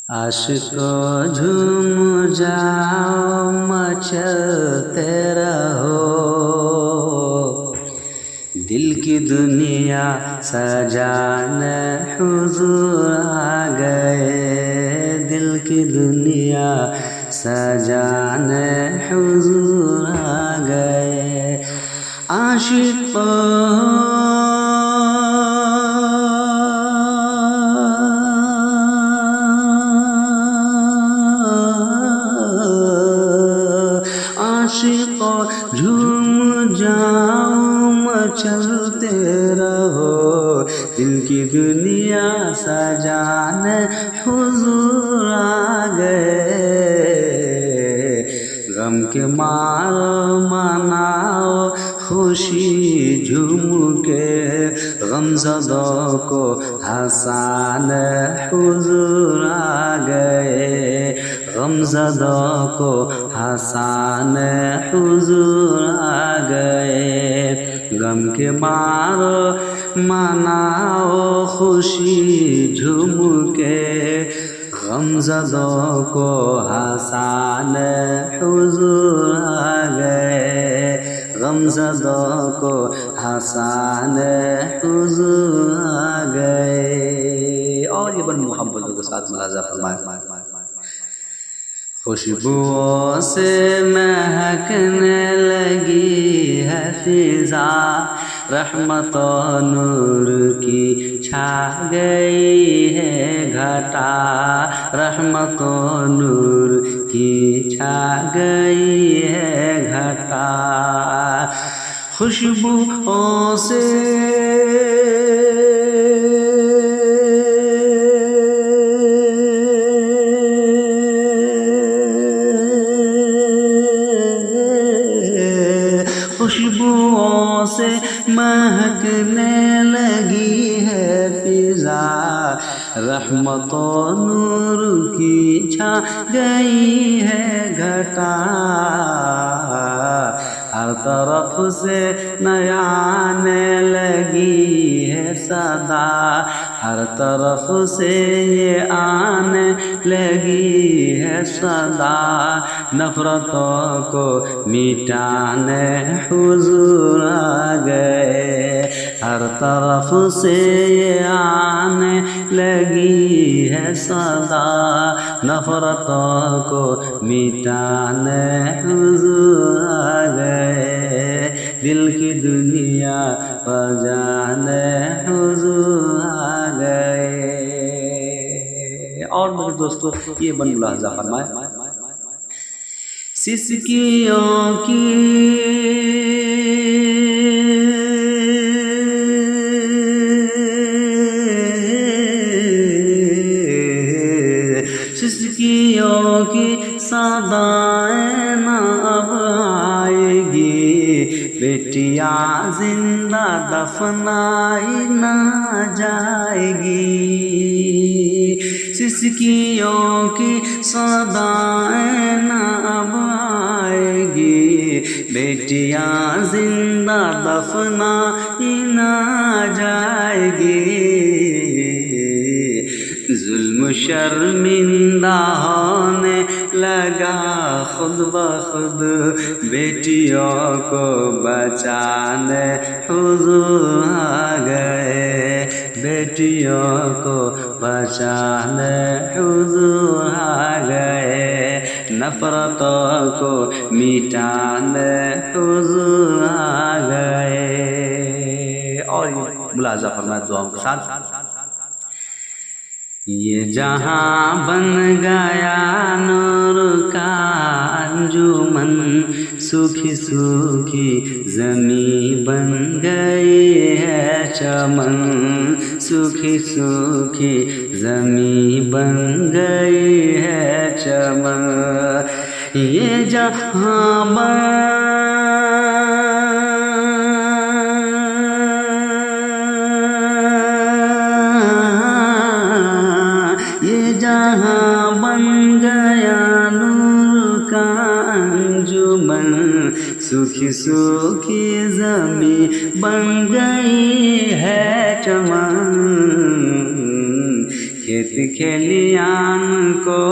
आशिको झूम जाओ मचलते रहो, दिल की दुनिया सजाने हुजूर आ गए, दिल की दुनिया सजाने हुजूर आ गए। आशिकों आशिकों झूम जाओ मचलते रहो, दिल की दुनिया सजाने हुजूर आ गए। गम के मारो मनाओ खुशी झूम के, गमज़दों को हंसाने हुजूर आ गए, गमज़दों को हंसाने हुजूर आ गए। गम के मारो मनाओ खुशी झूम के, गमज़दों को हंसाने हुजूर आ गए, गमज़दों को हंसाने हुजूर आ गए। और ये बड़ी मोहब्बतों के साथ मुलाज़ा फरमाए। खुशबुओं से महकने लगी है फिजा, रहमत और नूर की छा गई है घटा, रहमत और नूर की छा गई है घटा। खुशबुओं से खुशबुओं से महकने लगी है फिजा, रहमत और नूर की छा गई है घटा। हर तरफ से नया आने लगी है सदा, हर तरफ से ये आने लगी है सदा। नफरतों को मिटाने हुजूर आ गए, हर तरफ से ये आने लगी है सदा। नफरतों को मिटाने हुजूर आ गए, दिल की दुनिया बजाने हुजूर आ गए। और मेरे दोस्तों ये बन मुलाहजा फरमाए। सिसकियों की सिसकियों की सदाएं ना अब आएगी, बेटियां जिंदा दफनाई ना जाएगी। सिसकियों की सदाएं ना अब आएगी, बेटियां जिंदा दफनाई ना जाएगी। जुल्म शर्मिंदा होने लगा खुद ब खुद, बेटियों को बचाने हुजूर आ गए, बेटियों को बचाने हुजूर आ गए। नफरतों को मिटाने हुजूर आ गए। और मुलाजा फरमाए दुआओं के साथ। ये जहां बन गया नूर का अंजुमन, सूखी सूखी ज़मीं बन गई है चमन, सूखी सूखी ज़मीं बन गई है चमन। ये जहां जहां बन गया नूर का अंजुमन, सूखी सूखी ज़मीं बन गई है चमन। کھیت کھلیان کو